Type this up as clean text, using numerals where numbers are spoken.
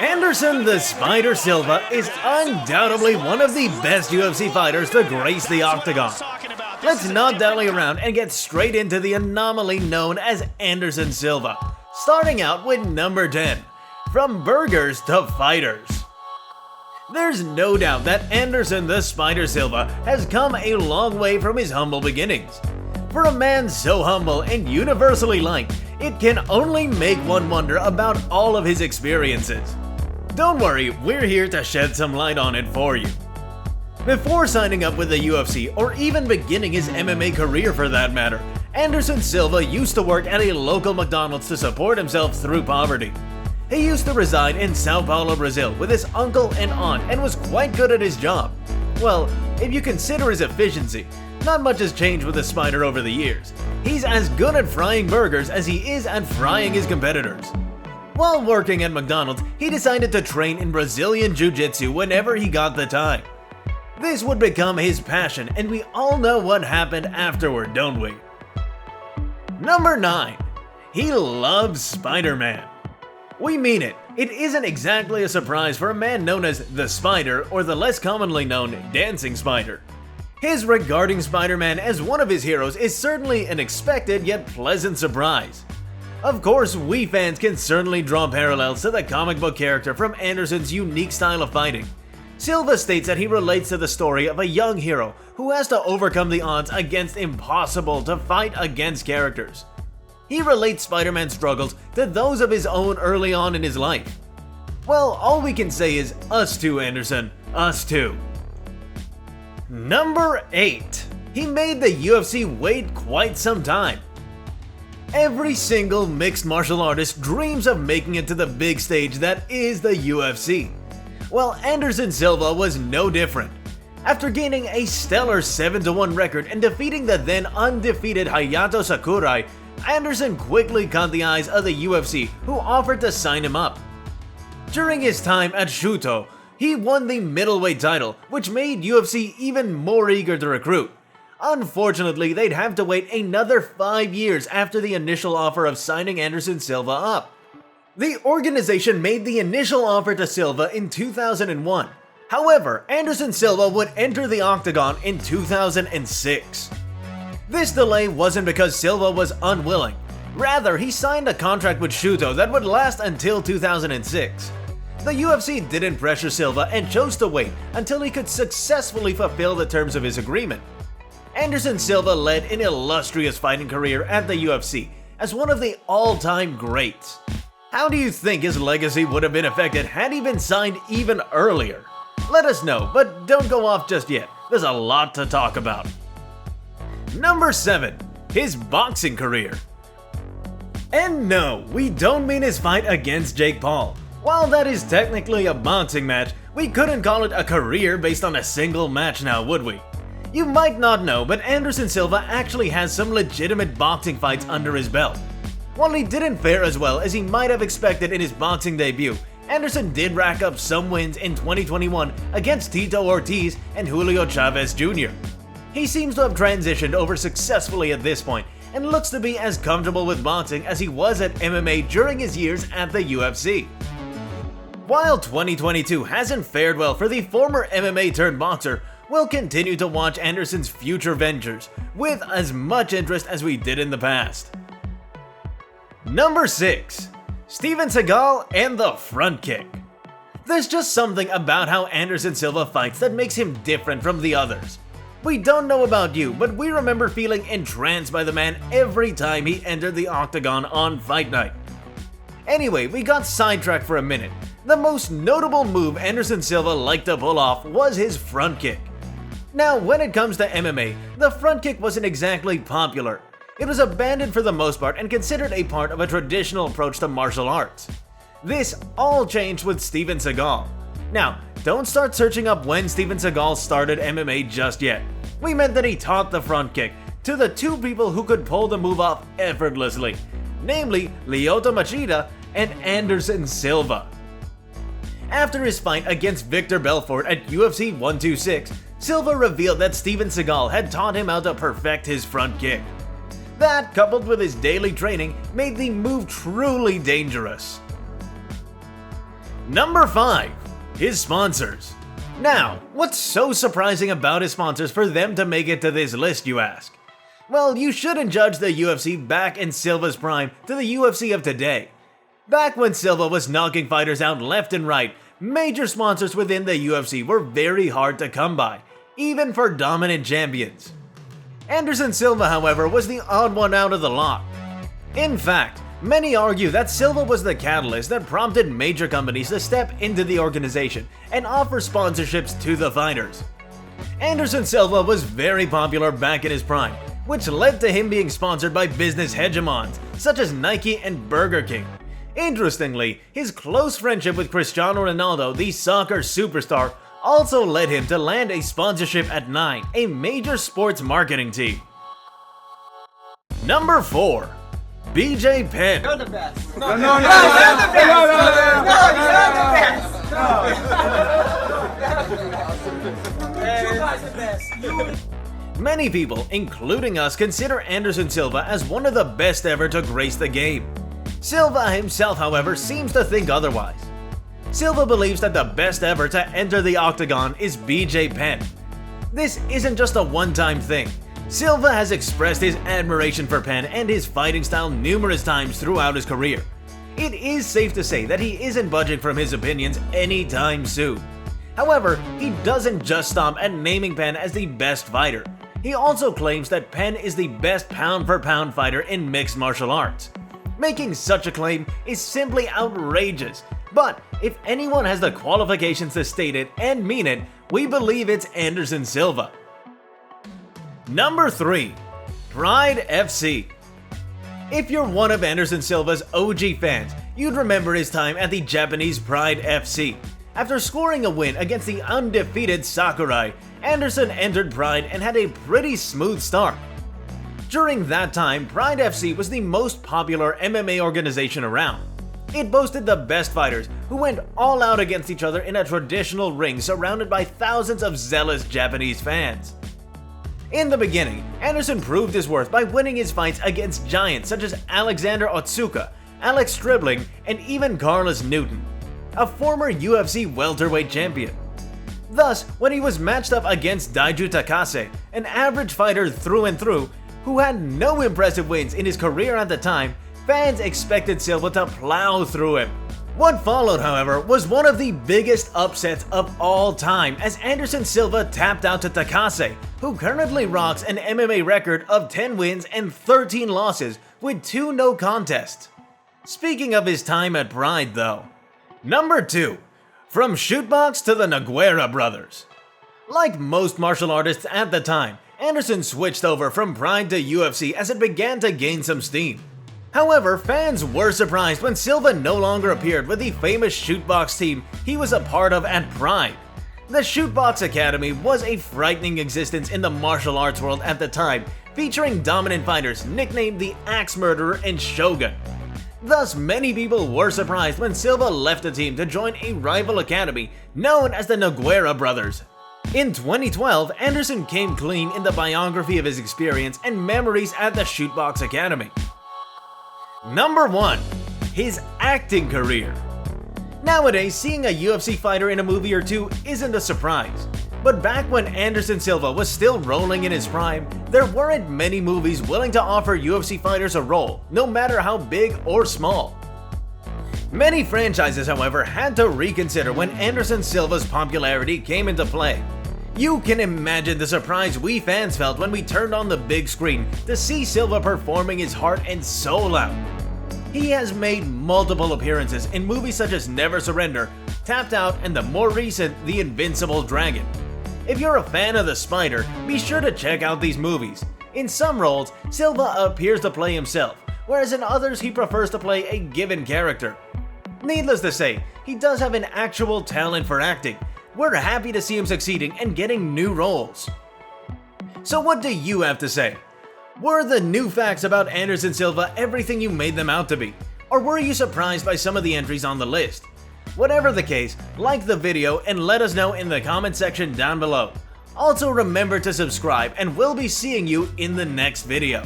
Anderson the Spider Silva is undoubtedly one of the best UFC fighters to grace the Octagon. Let's not dally around and get straight into the anomaly known as Anderson Silva, starting out with number 10, from burgers to fighters. There's no doubt that Anderson the Spider Silva has come a long way from his humble beginnings. For a man so humble and universally liked, it can only make one wonder about all of his experiences. Don't worry, we're here to shed some light on it for you. Before signing up with the UFC, or even beginning his MMA career for that matter, Anderson Silva used to work at a local McDonald's to support himself through poverty. He used to reside in Sao Paulo, Brazil with his uncle and aunt and was quite good at his job. Well, if you consider his efficiency, not much has changed with the Spider over the years. He's as good at frying burgers as he is at frying his competitors. While working at McDonald's, he decided to train in Brazilian Jiu-Jitsu whenever he got the time. This would become his passion, and we all know what happened afterward, don't we? Number 9. He loves Spider-Man. We mean it. It isn't exactly a surprise for a man known as the Spider, or the less commonly known Dancing Spider. His regarding Spider-Man as one of his heroes is certainly an expected yet pleasant surprise. Of course, we fans can certainly draw parallels to the comic book character from Anderson's unique style of fighting. Silva states that he relates to the story of a young hero who has to overcome the odds against impossible to fight against characters. He relates Spider-Man's struggles to those of his own early on in his life. Well, all we can say is, us too, Anderson, us too. Number 8. He made the UFC wait quite some time. Every single mixed martial artist dreams of making it to the big stage that is the UFC. Well, Anderson Silva was no different. After gaining a stellar 7-1 record and defeating the then undefeated Hayato Sakurai, Anderson quickly caught the eyes of the UFC, who offered to sign him up. During his time at Shuto, he won the middleweight title, which made UFC even more eager to recruit. Unfortunately, they'd have to wait another 5 years after the initial offer of signing Anderson Silva up. The organization made the initial offer to Silva in 2001. However, Anderson Silva would enter the Octagon in 2006. This delay wasn't because Silva was unwilling. Rather, he signed a contract with Shuto that would last until 2006. The UFC didn't pressure Silva and chose to wait until he could successfully fulfill the terms of his agreement. Anderson Silva led an illustrious fighting career at the UFC as one of the all-time greats. How do you think his legacy would have been affected had he been signed even earlier? Let us know, but don't go off just yet. There's a lot to talk about. Number 7. His boxing career. And no, we don't mean his fight against Jake Paul. While that is technically a boxing match, we couldn't call it a career based on a single match now, would we? You might not know, but Anderson Silva actually has some legitimate boxing fights under his belt. While he didn't fare as well as he might have expected in his boxing debut, Anderson did rack up some wins in 2021 against Tito Ortiz and Julio Chavez Jr. He seems to have transitioned over successfully at this point and looks to be as comfortable with boxing as he was at MMA during his years at the UFC. While 2022 hasn't fared well for the former MMA turned boxer, we'll continue to watch Anderson's future ventures with as much interest as we did in the past. Number 6. Steven Seagal and the front kick. There's just something about how Anderson Silva fights that makes him different from the others. We don't know about you, but we remember feeling entranced by the man every time he entered the Octagon on fight night. Anyway, we got sidetracked for a minute. The most notable move Anderson Silva liked to pull off was his front kick. Now, when it comes to MMA, the front kick wasn't exactly popular. It was abandoned for the most part and considered a part of a traditional approach to martial arts. This all changed with Steven Seagal. Now, don't start searching up when Steven Seagal started MMA just yet. We meant that he taught the front kick to the two people who could pull the move off effortlessly, namely Lyoto Machida and Anderson Silva. After his fight against Victor Belfort at UFC 126, Silva revealed that Steven Seagal had taught him how to perfect his front kick. That, coupled with his daily training, made the move truly dangerous. Number 5. His sponsors. Now, what's so surprising about his sponsors for them to make it to this list, you ask? Well, you shouldn't judge the UFC back in Silva's prime to the UFC of today. Back when Silva was knocking fighters out left and right, major sponsors within the UFC were very hard to come by, even for dominant champions. Anderson Silva, however, was the odd one out of the lot. In fact, many argue that Silva was the catalyst that prompted major companies to step into the organization and offer sponsorships to the fighters. Anderson Silva was very popular back in his prime, which led to him being sponsored by business hegemons such as Nike and Burger King. Interestingly, his close friendship with Cristiano Ronaldo, the soccer superstar, also led him to land a sponsorship at Nine, a major sports marketing team. Number 4. BJ Penn. You're the best. No, you're the best. Many people, including us, consider Anderson Silva as one of the best ever to grace the game. Silva himself, however, seems to think otherwise. Silva believes that the best ever to enter the Octagon is BJ Penn. This isn't just a one-time thing. Silva has expressed his admiration for Penn and his fighting style numerous times throughout his career. It is safe to say that he isn't budging from his opinions anytime soon. However, he doesn't just stop at naming Penn as the best fighter. He also claims that Penn is the best pound-for-pound fighter in mixed martial arts. Making such a claim is simply outrageous, but if anyone has the qualifications to state it and mean it, we believe it's Anderson Silva. Number 3. Pride FC. If you're one of Anderson Silva's OG fans, you'd remember his time at the Japanese Pride FC. After scoring a win against the undefeated Sakurai, Anderson entered Pride and had a pretty smooth start. During that time, Pride FC was the most popular MMA organization around. It boasted the best fighters who went all out against each other in a traditional ring surrounded by thousands of zealous Japanese fans. In the beginning, Anderson proved his worth by winning his fights against giants such as Alexander Otsuka, Alex Stribling, and even Carlos Newton, a former UFC welterweight champion. Thus, when he was matched up against Daiju Takase, an average fighter through and through, who had no impressive wins in his career at the time, fans expected Silva to plow through him. What followed, however, was one of the biggest upsets of all time as Anderson Silva tapped out to Takase, who currently rocks an MMA record of 10 wins and 13 losses with 2 no contests. Speaking of his time at Pride though. Number 2. From shootbox to the Nogueira brothers. Like most martial artists at the time, Anderson switched over from Pride to UFC as it began to gain some steam. However, fans were surprised when Silva no longer appeared with the famous shootbox team he was a part of at Pride. The Shootbox Academy was a frightening existence in the martial arts world at the time, featuring dominant fighters nicknamed the Axe Murderer and Shogun. Thus, many people were surprised when Silva left the team to join a rival academy known as the Nogueira brothers. In 2012, Anderson came clean in the biography of his experience and memories at the Shootbox Academy. Number 1. His acting career. Nowadays, seeing a UFC fighter in a movie or two isn't a surprise. But back when Anderson Silva was still rolling in his prime, there weren't many movies willing to offer UFC fighters a role, no matter how big or small. Many franchises, however, had to reconsider when Anderson Silva's popularity came into play. You can imagine the surprise we fans felt when we turned on the big screen to see Silva performing his heart and soul out. He has made multiple appearances in movies such as Never Surrender, Tapped Out, and the more recent The Invincible Dragon. If you're a fan of the Spider, be sure to check out these movies. In some roles, Silva appears to play himself, whereas in others he prefers to play a given character. Needless to say, he does have an actual talent for acting. We're happy to see him succeeding and getting new roles. So what do you have to say? Were the new facts about Anderson Silva everything you made them out to be? Or were you surprised by some of the entries on the list? Whatever the case, like the video and let us know in the comment section down below. Also remember to subscribe and we'll be seeing you in the next video.